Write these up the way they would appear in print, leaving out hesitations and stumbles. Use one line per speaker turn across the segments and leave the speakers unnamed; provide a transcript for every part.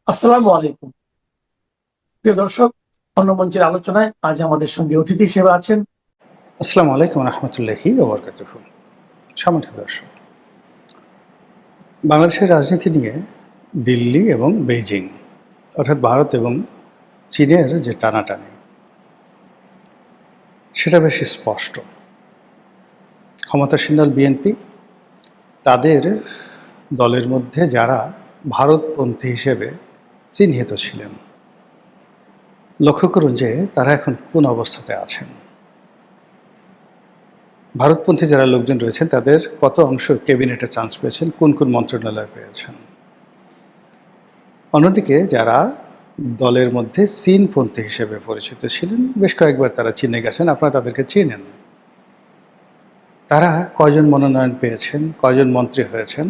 আসসালামু আলাইকুম। প্রিয় দর্শক, অন্য মঞ্চের আলোচনায় আজ আমাদের সঙ্গে অতিথি হিসেবে আছেন।
আসসালামু আলাইকুম রহমতুল্লাহি ওবরকাতুহু। সম্মানিত দর্শক, বাংলাদেশের রাজনীতি নিয়ে দিল্লি এবং বেইজিং অর্থাৎ ভারত এবং চীনের যে টানাটানি সেটা বেশ স্পষ্ট। ক্ষমতাসীন দল বিএনপি তাদের দলের মধ্যে যারা ভারতপন্থী হিসেবে চিহ্নিত ছিলেন, লক্ষ্য করুন যে তারা এখন কোন অবস্থাতে আছেন। ভারতপন্থী যারা লোকজন রয়েছেন তাদের কত অংশ ক্যাবিনেটে চান্স পেয়েছেন, কোন কোন মন্ত্রণালয়ে পেয়েছেন। অন্যদিকে যারা দলের মধ্যে চীনপন্থী হিসেবে পরিচিত ছিলেন, বেশ কয়েকবার তারা চীনে গেছেন, আপনারা তাদেরকে চেনেন। তারা কয়জন মনোনয়ন পেয়েছেন, কয়জন মন্ত্রী হয়েছেন,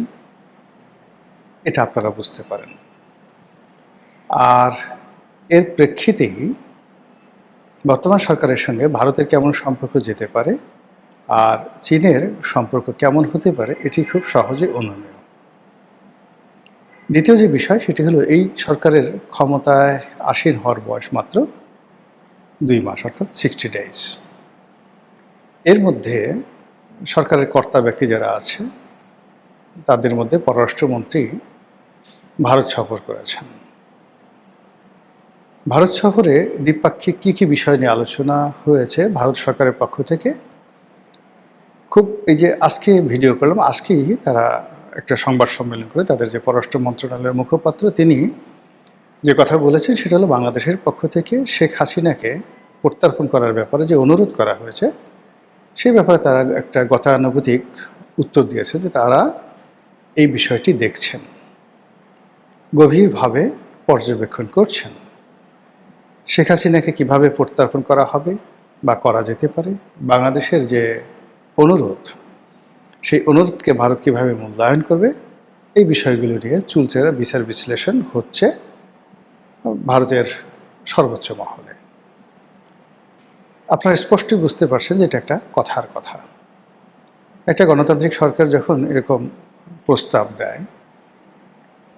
এটা আপনারা বুঝতে পারেন। আর এর প্রেক্ষিতেই বর্তমান সরকারের সঙ্গে ভারতের কেমন সম্পর্ক যেতে পারে আর চীনের সম্পর্ক কেমন হতে পারে, এটি খুব সহজে অনুমেয়। দ্বিতীয় যে বিষয় সেটি হলো, এই সরকারের ক্ষমতায় আসীন হওয়ার বয়স মাত্র 2 মাস, অর্থাৎ 60 ডেজ। এর মধ্যে সরকারের কর্তা ব্যক্তি যারা আছে তাদের মধ্যে পররাষ্ট্রমন্ত্রী ভারত সফর করেছেন। ভারত সফরে দ্বিপাক্ষিক কী বিষয় নিয়ে আলোচনা হয়েছে ভারত সরকারের পক্ষ থেকে, খুব এই যে আজকে ভিডিও করলাম, আজকেই তারা একটা সংবাদ সম্মেলন করে তাদের যে পররাষ্ট্র মন্ত্রণালয়ের মুখপাত্র তিনি যে কথা বলেছেন সেটা হলো, বাংলাদেশের পক্ষ থেকে শেখ হাসিনাকে প্রত্যর্পণ করার ব্যাপারে যে অনুরোধ করা হয়েছে সেই ব্যাপারে তারা একটা গতানুগতিক উত্তর দিয়েছে যে তারা এই বিষয়টি দেখছেন, গভীরভাবে পর্যবেক্ষণ করছেন। শেখ হাসিনাকে কীভাবে প্রত্যর্পণ করা হবে বা করা যেতে পারে, বাংলাদেশের যে অনুরোধ সেই অনুরোধকে ভারত কীভাবে মূল্যায়ন করবে, এই বিষয়গুলো নিয়ে চুলচেরা বিচার বিশ্লেষণ হচ্ছে ভারতের সর্বোচ্চ মহলে। আপনারা স্পষ্টই বুঝতে পারছেন যে এটা একটা কথার কথা। একটা গণতান্ত্রিক সরকার যখন এরকম প্রস্তাব দেয়,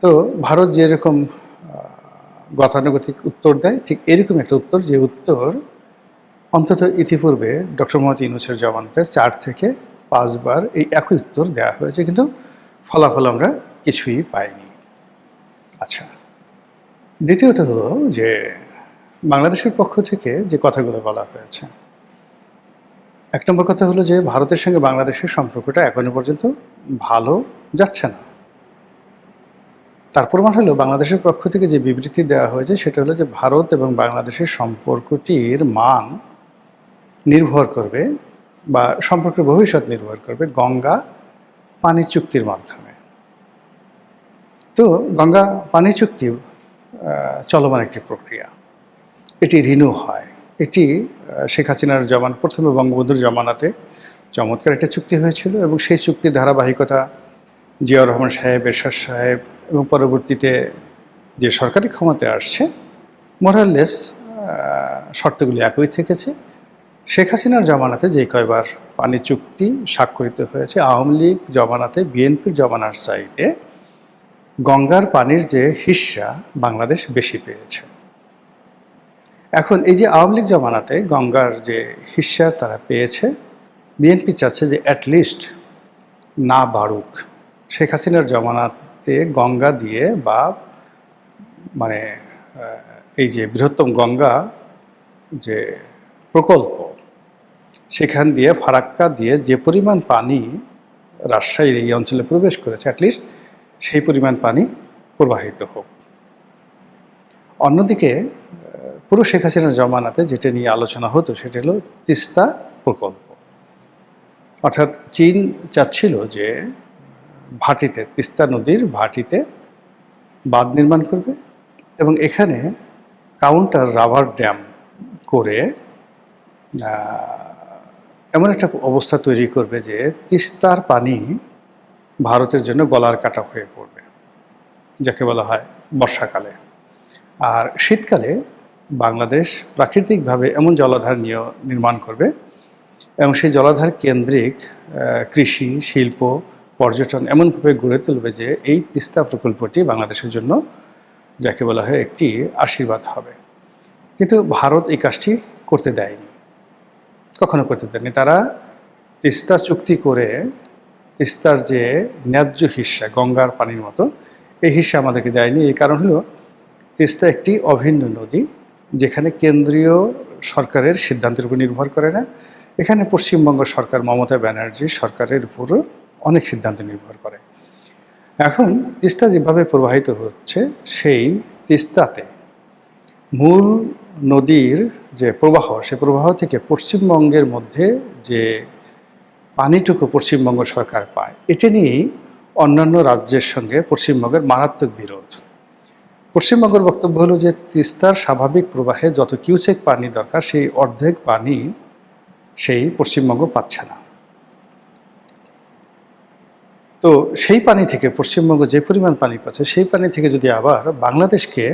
তো ভারত যেরকম গতানুগতিক উত্তর দেয়, ঠিক এরকম একটা উত্তর, যে উত্তর অন্তত ইতিপূর্বে ডক্টর মোহাম্মদ ইউনূসের জামানাতে 4 থেকে 5 বার এই একই উত্তর দেওয়া হয়েছে, কিন্তু ফলাফল আমরা কিছুই পাইনি। আচ্ছা, দ্বিতীয়ত হলো যে বাংলাদেশের পক্ষ থেকে যে কথাগুলো বলা হয়েছে, 1 নম্বর কথা হলো যে ভারতের সঙ্গে বাংলাদেশের সম্পর্কটা এখনো পর্যন্ত ভালো যাচ্ছে না। তার প্রমাণ হলো, বাংলাদেশের পক্ষ থেকে যে বিবৃতি দেওয়া হয়েছে সেটা হলো যে ভারত এবং বাংলাদেশের সম্পর্কটির মান নির্ভর করবে বা সম্পর্কের ভবিষ্যৎ নির্ভর করবে গঙ্গা পানি চুক্তির মাধ্যমে। তো গঙ্গা পানি চুক্তি চলমান একটি প্রক্রিয়া, এটি রিনিউ হয়। এটি শেখ হাসিনার প্রথমে বঙ্গবন্ধুর জমানাতে চমৎকার একটা চুক্তি হয়েছিল, এবং সেই চুক্তির ধারাবাহিকতা জিয়াউর রহমান সাহেব, এরশাদ সাহেব এবং পরবর্তীতে যে সরকারি ক্ষমতায় আসছে, মোরাললেস শর্তগুলি একই থেকেছে। শেখ হাসিনার জমানাতে যে কয়বার পানি চুক্তি স্বাক্ষরিত হয়েছে, আওয়ামী লীগ জমানাতে বিএনপির জমানার চাইতে গঙ্গার পানির যে হিস্সা বাংলাদেশ বেশি পেয়েছে। এখন এই যে আওয়ামী লীগ জমানাতে গঙ্গার যে হিস্সা তারা পেয়েছে, বিএনপি চাচ্ছে যে অ্যাটলিস্ট না বাড়ুক। শেখ হাসিনার জমানাতে গঙ্গা দিয়ে বা মানে এই যে বৃহত্তম গঙ্গা যে প্রকল্প, সেখান দিয়ে ফারাক্কা দিয়ে যে পরিমাণ পানি রাজশাহীর এই অঞ্চলে প্রবেশ করেছে, অ্যাটলিস্ট সেই পরিমাণ পানি প্রবাহিত হোক। অন্যদিকে পুরো শেখ হাসিনার জমানাতে যেটা নিয়ে আলোচনা হতো সেটা হলো তিস্তা প্রকল্প, অর্থাৎ চীন চাচ্ছিল যে ভাটিতে, তিস্তা নদীর ভাটিতে বাঁধ নির্মাণ করবে এবং এখানে কাউন্টার রাবার ড্যাম করে এমন একটা অবস্থা তৈরি করবে যে তিস্তার পানি ভারতের জন্য গলার কাটা হয়ে পড়বে, যাকে বলা হয় বর্ষাকালে। আর শীতকালে বাংলাদেশ প্রাকৃতিকভাবে এমন জলাধার নির্মাণ করবে এবং সেই জলাধার কেন্দ্রিক কৃষি, শিল্প, পর্যটন এমনভাবে গড়ে তুলবে যে এই তিস্তা প্রকল্পটি বাংলাদেশের জন্য যাকে বলা হয় একটি আশীর্বাদ হবে। কিন্তু ভারত এই কাজটি করতে দেয়নি, কখনো করতে দেয়নি। তারা তিস্তা চুক্তি করে তিস্তার যে ন্যায্য হিস্সা, গঙ্গার পানির মতো, এই হিস্সা আমাদেরকে দেয়নি। এই কারণ হলো তিস্তা একটি অভিন্ন নদী, যেখানে কেন্দ্রীয় সরকারের সিদ্ধান্তের উপর নির্ভর করে না। এখানে পশ্চিমবঙ্গ সরকার, মমতা ব্যানার্জি সরকারের উপরও অনেক সিদ্ধান্ত নির্ভর করে। এখন তিস্তা যেভাবে প্রবাহিত হচ্ছে, সেই তিস্তাতে মূল নদীর যে প্রবাহ, সে প্রবাহ থেকে পশ্চিমবঙ্গের মধ্যে যে পানিটুকু পশ্চিমবঙ্গ সরকার পায়, এটা নিয়েই অন্যান্য রাজ্যের সঙ্গে পশ্চিমবঙ্গের মারাত্মক বিরোধ। পশ্চিমবঙ্গের বক্তব্য হলো যে তিস্তার স্বাভাবিক প্রবাহে যত কিউসেক পানি দরকার, সেই অর্ধেক পানি সেই পশ্চিমবঙ্গ পাচ্ছে না। তো সেই পানি থেকে পশ্চিমবঙ্গ যে পরিমাণ পানি পাচ্ছে, সেই পানি থেকে যদি আবার বাংলাদেশকে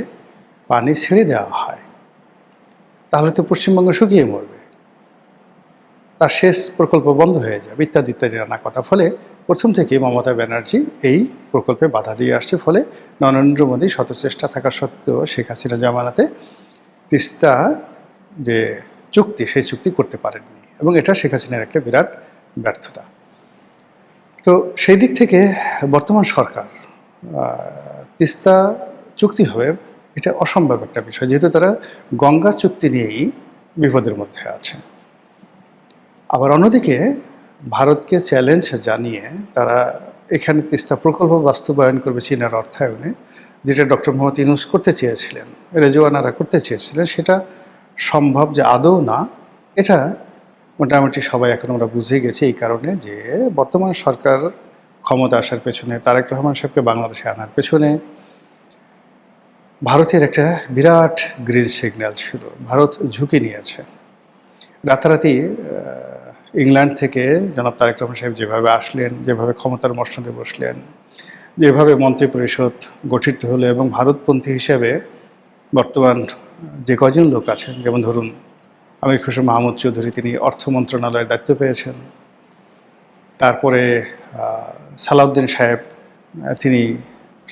পানি ছেড়ে দেওয়া হয়, তাহলে তো পশ্চিমবঙ্গ শুকিয়ে মরবে, তার শেষ প্রকল্প বন্ধ হয়ে যাবে, ইত্যাদি ইত্যাদি নানা কথা। ফলে প্রথম থেকে মমতা ব্যানার্জি এই প্রকল্পে বাধা দিয়ে আসছে। ফলে নরেন্দ্র মোদী শত চেষ্টা থাকা সত্ত্বেও শেখ হাসিনা জামানাতে তিস্তা যে চুক্তি, সেই চুক্তি করতে পারেননি, এবং এটা শেখ হাসিনার একটা বিরাট ব্যর্থতা। তো সেই দিক থেকে বর্তমান সরকার তিস্তা চুক্তি হবে এটা অসম্ভব একটা বিষয়, যেহেতু তারা গঙ্গা চুক্তি নিয়েই বিপদের মধ্যে আছে। আবার অন্যদিকে ভারতকে চ্যালেঞ্জ জানিয়ে তারা এখানে তিস্তা প্রকল্প বাস্তবায়ন করবে চীনের অর্থায়নে, যেটা ডক্টর মোহাম্মদ ইউনূস করতে চেয়েছিলেন, রেজওয়ানারা করতে চেয়েছিলেন, সেটা সম্ভব যে আদৌ না, এটা মোটামুটি সবাই এখন আমরা বুঝে গেছি। এই কারণে যে বর্তমান সরকার ক্ষমতা আসার পেছনে, তারেক রহমান সাহেবকে বাংলাদেশে আনার পেছনে ভারতের একটা বিরাট গ্রিন সিগন্যাল ছিল। ভারত ঝুঁকি নিয়েছে। রাতারাতি ইংল্যান্ড থেকে জনাব তারেক রহমান সাহেব যেভাবে আসলেন, যেভাবে ক্ষমতার মসনদে বসলেন, যেভাবে মন্ত্রিপরিষদ গঠিত হলো, এবং ভারতপন্থী হিসেবে বর্তমান যে কজন লোক আছেন, যেমন ধরুন আমির খসরু মাহমুদ চৌধুরী, তিনি অর্থ মন্ত্রণালয়ের দায়িত্ব পেয়েছেন। তারপরে সালাউদ্দিন সাহেব, তিনি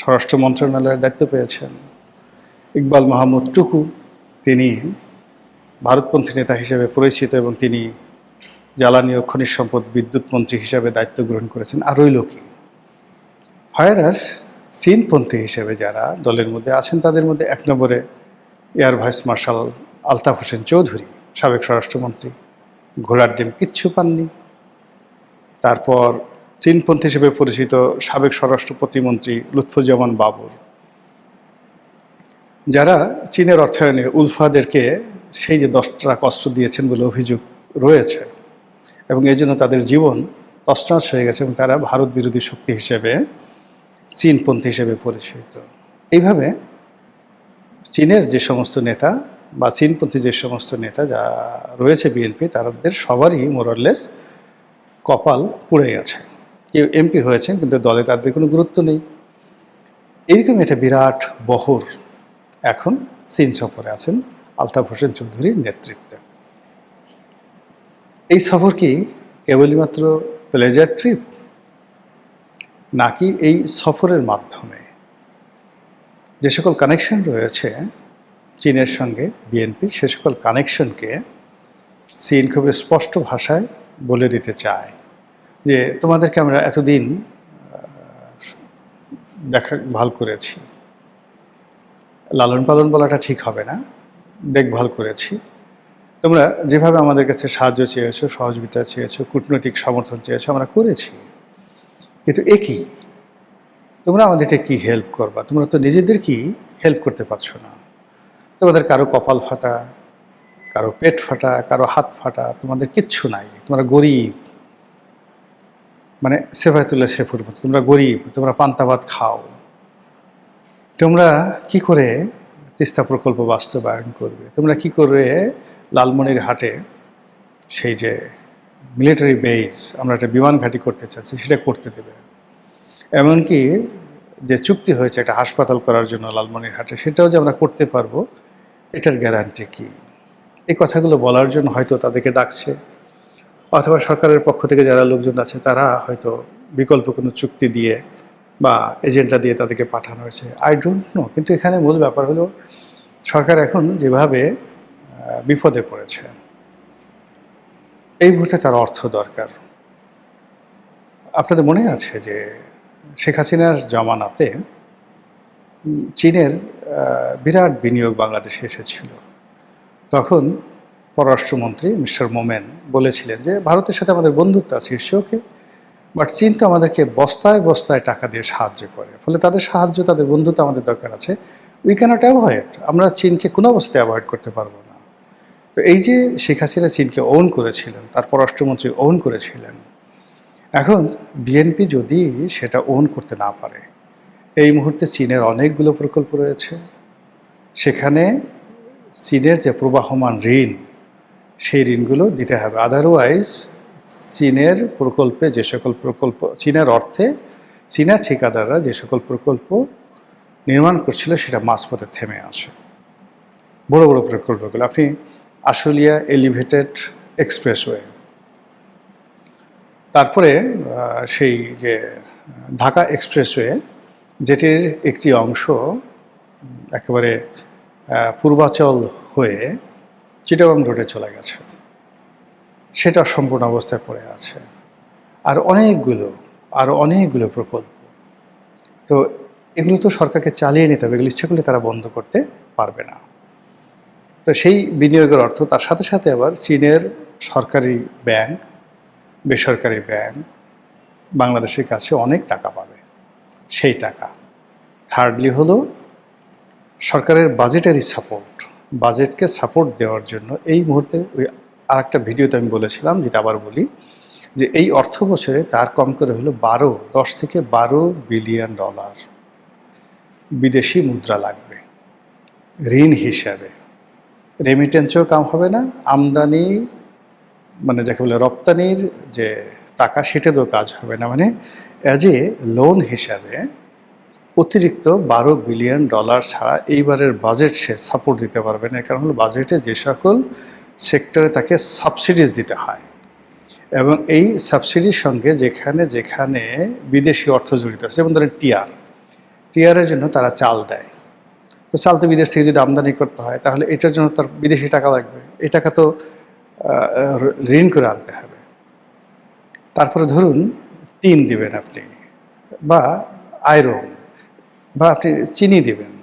স্বরাষ্ট্র মন্ত্রণালয়ের দায়িত্ব পেয়েছেন। ইকবাল মাহমুদ টুকু, তিনি ভারতপন্থী নেতা হিসেবে পরিচিত, এবং তিনি জ্বালানি ও খনিজ সম্পদ বিদ্যুৎ মন্ত্রী হিসেবে দায়িত্ব গ্রহণ করেছেন। আর রইল কি? হায়রাস চীনপন্থী হিসেবে যারা দলের মধ্যে আছেন, তাদের মধ্যে এক নম্বরে air vice marshal Altaf Hossain Chowdhury, সাবেক স্বরাষ্ট্রমন্ত্রী, ঘোড়ার ডিম, কিচ্ছু পাননি। তারপর চীনপন্থী হিসেবে পরিচিত সাবেক স্বরাষ্ট্র প্রতিমন্ত্রী লুৎফুজ্জামান বাবর, যারা চীনের অর্থায়নে উলফাদেরকে সেই যে 10 ট্রাক অস্ত্র দিয়েছেন বলে অভিযোগ রয়েছে, এবং এই জন্য তাদের জীবন তছনছ হয়ে গেছে, এবং তারা ভারত বিরোধী শক্তি হিসেবে, চীনপন্থী হিসেবে পরিচিত। এইভাবে চীনের যে সমস্ত নেতা বা চীনপন্থী যে সমস্ত নেতা যা রয়েছে বিএনপি, তাদের সবারই মোরলেস কপাল পুড়ে গেছে। কেউ এমপি হয়েছেন, কিন্তু দলে তাদের কোনো গুরুত্ব নেই। এইরকম একটা বিরাট বহর এখন চীন সফরে আছেন আলতাফ হোসেন চৌধুরীর নেতৃত্বে। এই সফর কি কেবলই মাত্র প্লেজার ট্রিপ, নাকি এই সফরের মাধ্যমে যে সকল কানেকশন রয়েছে চীনের সঙ্গে বিএনপি, সে সকল কানেকশনকে চীন খুব স্পষ্ট ভাষায় বলে দিতে চায় যে তোমাদেরকে আমরা এতদিন দেখভাল করেছি, লালন পালন বলাটা ঠিক হবে না, দেখভাল করেছি, তোমরা যেভাবে আমাদের কাছে সাহায্য চেয়েছো, সহযোগিতা চেয়েছো, কূটনৈতিক সমর্থন চেয়েছো, আমরা করেছি, কিন্তু একই তোমরা আমাদেরকে কি হেল্প করবা? তোমরা তো নিজেদেরকেই হেল্প করতে পারছো না। তোমাদের কারো কপাল ফাটা, কারো পেট ফাটা, কারো হাত ফাটা, তোমাদের কিচ্ছু নাই, তোমরা গরিব, মানে সেফায়তুল্লাহ সেফুর মতো তোমরা গরিব, তোমরা পান্তা ভাত খাও, তোমরা কি করে তিস্তা প্রকল্প বাস্তবায়ন করবে? তোমরা কি করে লালমনিরহাটে সেই যে মিলিটারি বেস, আমরা একটা বিমান ঘাঁটি করতে চাচ্ছি, সেটা করতে দেবে? এমনকি যে চুক্তি হয়েছে একটা হাসপাতাল করার জন্য লালমনিরহাটে, সেটাও যে আমরা করতে পারবো, এটার গ্যারান্টি কি? এই কথাগুলো বলার জন্য হয়তো তাদেরকে ডাকছে, অথবা সরকারের পক্ষ থেকে যারা লোকজন আছে তারা হয়তো বিকল্প কোনো চুক্তি দিয়ে বা এজেন্টরা দিয়ে তাদেরকে পাঠানো হয়েছে, আই ডোন্ট নো। কিন্তু এখানে মূল ব্যাপার হলো সরকার এখন যেভাবে বিপদে পড়েছে, এই মুহূর্তে তার অর্থ দরকার। আপনাদের মনে আছে যে শেখ হাসিনার জমানাতে চীনের বিরাট বিনিয়োগ বাংলাদেশে এসেছিল। তখন পররাষ্ট্রমন্ত্রী মিস্টার মোমেন বলেছিলেন যে ভারতের সাথে আমাদের বন্ধুত্ব আছে, ওকে, বাট চীন তো আমাদেরকে বস্তায় বস্তায় টাকা দিয়ে সাহায্য করে, ফলে তাদের সাহায্য, তাদের বন্ধুত্ব আমাদের দরকার আছে। উই ক্যানট অ্যাভয়েড, আমরা চীনকে কোনো অবস্থায় অ্যাভয়েড করতে পারবো না। তো এই যে শেখ হাসিনা চীনকে ওন করেছিলেন, তার পররাষ্ট্রমন্ত্রী ওন করেছিলেন, এখন বিএনপি যদি সেটা ওন করতে না পারে, এই মুহূর্তে চীনের অনেকগুলো প্রকল্প রয়েছে, সেখানে চীনের যে প্রবাহমান ঋণ, সেই ঋণগুলো দিতে হবে। আদারওয়াইজ চীনের প্রকল্পে যে সকল প্রকল্প, চীনের অর্থে চীনা ঠিকাদাররা যে সকল প্রকল্প নির্মাণ করছিল, সেটা মাঝপথে থেমে আছে। বড় বড় প্রকল্পগুলো, আপনি আশুলিয়া এলিভেটেড এক্সপ্রেসওয়ে, তারপরে সেই যে ঢাকা এক্সপ্রেসওয়ে, যেটির একটি অংশ একেবারে পূর্বাচল হয়ে চিটাগং রোডে চলে গেছে, সেটা সম্পূর্ণ অবস্থায় পড়ে আছে। আর অনেকগুলো প্রকল্প, তো এগুলো তো সরকারকে চালিয়ে নিতে হবে, এগুলো ইচ্ছে করলে তারা বন্ধ করতে পারবে না। তো সেই বিনিয়োগের অর্থ, তার সাথে সাথে আবার চীনের সরকারি ব্যাংক, বেসরকারি ব্যাংক বাংলাদেশের কাছে অনেক টাকা পাবে, সেই টাকা। থার্ডলি হলো সরকারের বাজেটারি সাপোর্ট, বাজেটকে সাপোর্ট দেওয়ার জন্য এই মুহূর্তে, ওই আর একটা ভিডিওতে আমি বলেছিলাম, যেটা আবার বলি, যে এই অর্থ বছরে তার কম করে হলো 10 থেকে 12 বিলিয়ন ডলার বিদেশি মুদ্রা লাগবে ঋণ হিসাবে। রেমিটেন্সও কাম হবে না, আমদানি মানে যাকে বলে রপ্তানির যে টাকা, সেটাতেও কাজ হবে না। মানে অ্যাজ এ লোন হিসাবে অতিরিক্ত 12 বিলিয়ন ডলার ছাড়া এইবারের বাজেট সে সাপোর্ট দিতে পারবে না। কারণ হলো বাজেটে যে সকল সেক্টরে তাকে সাবসিডিজ দিতে হয়, এবং এই সাবসিডির সঙ্গে যেখানে যেখানে বিদেশি অর্থ জড়িত আছে, যেমন ধরেন টিআরের জন্য তারা চাল দেয়, তো চাল তো বিদেশ থেকে যদি আমদানি করতে হয়, তাহলে এটার জন্য তার বিদেশি টাকা লাগবে, এই টাকা তো ঋণ করে আনতে হবে। তারপরে ধরুন টিন দিবেন আপনি, বা আয়রন, বা আপনি চিনি দিবেন,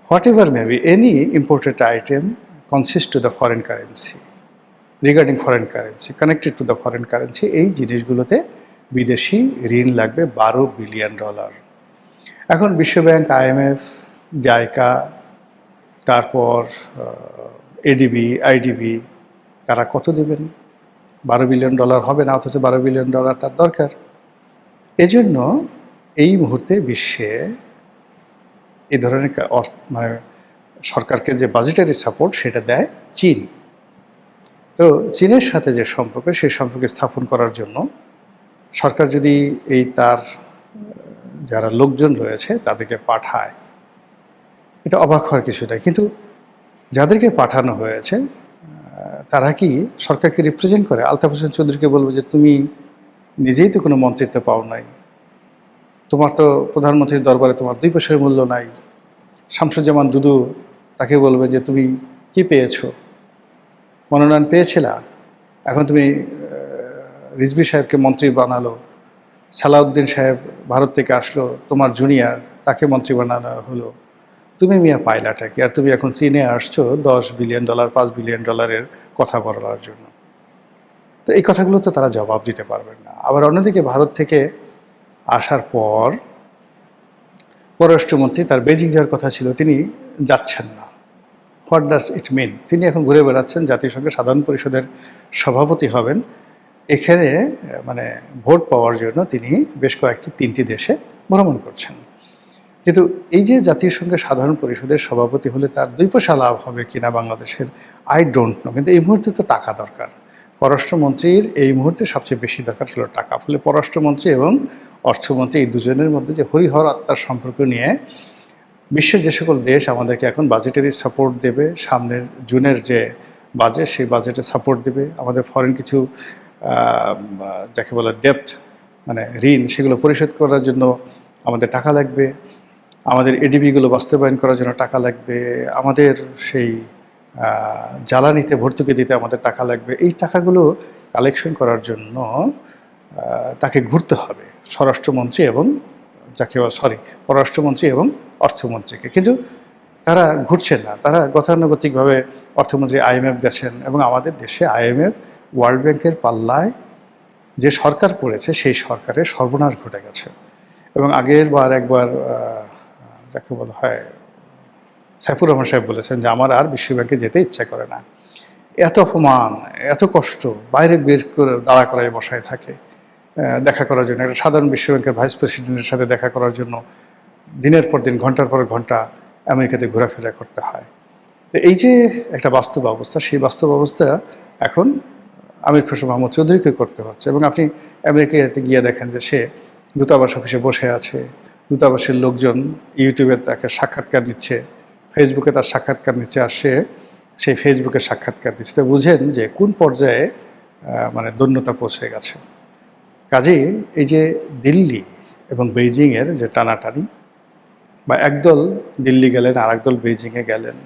what ever maybe any imported item consist to the foreign currency, regarding foreign currency, connected to the foreign currency, এই জিনিসগুলোতে বিদেশি ঋণ লাগবে 12 বিলিয়ন ডলার। এখন বিশ্বব্যাংক, IMF, জাইকা, তারপর এডিবি, আইডিবি, তারা কত দেবেন? 12 বিলিয়ন ডলার হবে না, অথচ 12 বিলিয়ন ডলার তার দরকার। এজন্য এই মুহূর্তে বিশ্বে এই ধরনের মানে সরকারকে যে বাজেটারি সাপোর্ট, সেটা দেয় চীন। তো চীনের সাথে যে সম্পর্ক, সেই সম্পর্ক স্থাপন করার জন্য সরকার যদি এই তার যারা লোকজন রয়েছে তাদেরকে পাঠায়, এটা অবাক হওয়ার কিছু নয়। কিন্তু যাদেরকে পাঠানো হয়েছে তারা কি সরকারকে রিপ্রেজেন্ট করে? আলতাফ হোসেন চৌধুরীকে বলবো যে তুমি নিজেই তো কোনো মন্ত্রিত্ব পাও নাই, তোমার তো প্রধানমন্ত্রীর দরবারে তোমার 2 পয়সার মূল্য নাই। শামসুজ্জামান দুদু, তাকে বলবে যে তুমি কি পেয়েছো, মনোনয়ন পেয়েছিলা, এখন তুমি রিজভী সাহেবকে মন্ত্রী বানালো, সালাউদ্দিন সাহেব ভারত থেকে আসলো, তোমার জুনিয়র, তাকে মন্ত্রী বানানো হলো, তুমি মিয়া পাইলাটা কি? আর তুমি এখন চীনে আসছো 10 বিলিয়ন ডলার, 5 বিলিয়ন ডলারের কথা বলার জন্য। তো এই কথাগুলো তো তারা জবাব দিতে পারবেন না। আবার অন্যদিকে ভারত থেকে আসার পর পররাষ্ট্রমন্ত্রী, তার বেজিং যাওয়ার কথা ছিল, তিনি যাচ্ছেন না। হোয়াট ডাজ ইট মিন? তিনি এখন ঘুরে বেড়াচ্ছেন, জাতিসংঘের সাধারণ পরিষদের সভাপতি হবেন। এখানে মানে ভোট পাওয়ার জন্য তিনি বেশ কয়েকটি 3টি দেশে ভ্রমণ করছেন। কিন্তু এই যে জাতিসংঘের সাধারণ পরিষদের সভাপতি হলে তার 2 পয়সা লাভ হবে কিনা বাংলাদেশের, আই ডোন্ট নো। কিন্তু এই মুহূর্তে তো টাকা দরকার। পররাষ্ট্রমন্ত্রীর এই মুহূর্তে সবচেয়ে বেশি দরকার ছিল টাকা। ফলে পররাষ্ট্রমন্ত্রী এবং অর্থমন্ত্রী, এই দুজনের মধ্যে যে হরিহর আত্মার সম্পর্ক নিয়ে বিশ্বের যে সকল দেশ আমাদেরকে এখন বাজেটারি সাপোর্ট দেবে, সামনের জুনের যে বাজেট, সেই বাজেটে সাপোর্ট দেবে, আমাদের ফরেন কিছু যাকে বলে ডেপ্ট মানে ঋণ, সেগুলো পরিশোধ করার জন্য আমাদের টাকা লাগবে, আমাদের এডিবিগুলো বাস্তবায়ন করার জন্য টাকা লাগবে, আমাদের সেই জ্বালানিতে ভর্তুকি দিতে আমাদের টাকা লাগবে। এই টাকাগুলো কালেকশন করার জন্য তাকে ঘুরতে হবে স্বরাষ্ট্রমন্ত্রী এবং পররাষ্ট্রমন্ত্রী এবং অর্থমন্ত্রীকে। কিন্তু তারা ঘুরছে না, তারা গতানুগতিকভাবে অর্থমন্ত্রী IMF গেছেন এবং আমাদের দেশে IMF ওয়ার্ল্ড ব্যাংকের পাল্লায় যে সরকার পড়েছে সেই সরকারের সর্বনাশ ঘটে গেছে। এবং একবার যাকে বলা হয় সাইফুর রহমান সাহেব বলেছেন যে আমার আর বিশ্ব ব্যাংকে যেতে ইচ্ছা করে না। এত অপমান, এত কষ্ট, বাইরে বের করে দাঁড়া করায় বসায় থাকে দেখা করার জন্য। একটা সাধারণ বিশ্ব ব্যাংকের ভাইস প্রেসিডেন্টের সাথে দেখা করার জন্য দিনের পর দিন, ঘন্টার পর ঘন্টা আমেরিকাতে ঘোরাফেরা করতে হয়। তো এই যে একটা বাস্তব অবস্থা, সেই বাস্তব অবস্থা এখন আমির খসরু মাহমুদ চৌধুরীকে করতে হচ্ছে। এবং আপনি আমেরিকাতে গিয়ে দেখেন যে সে দূতাবাস অফিসে বসে আছে, দূতাবাসের লোকজন ইউটিউবে তাকে সাক্ষাৎকার নিচ্ছে, ফেসবুকে তার সাক্ষাৎকার নিচ্ছে, আর সেই ফেসবুকে সাক্ষাৎকার দিচ্ছে। তো বুঝেন যে কোন পর্যায়ে মানে দৈন্যতা পৌঁছে গেছে। কাজেই এই যে দিল্লি এবং বেইজিংয়ের যে টানাটানি, বা একদল দিল্লি গেলেন আর একদল বেইজিংয়ে গেলেন,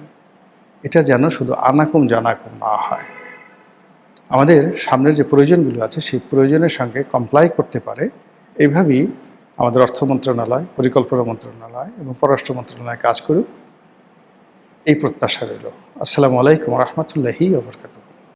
এটা যেন শুধু আনাকুম জানাকুম না হয়। আমাদের সামনের যে প্রয়োজনগুলো আছে সেই প্রয়োজনের সঙ্গে কমপ্লাই করতে পারে, এইভাবেই আমাদের অর্থ মন্ত্রণালয়, পরিকল্পনা মন্ত্রণালয় এবং পররাষ্ট্র মন্ত্রণালয় কাজ করুক, এই প্রত্যাশা রইল। আসসালামু আলাইকুম রহমতুল্লাহি ওয়া বারাকাতুহু।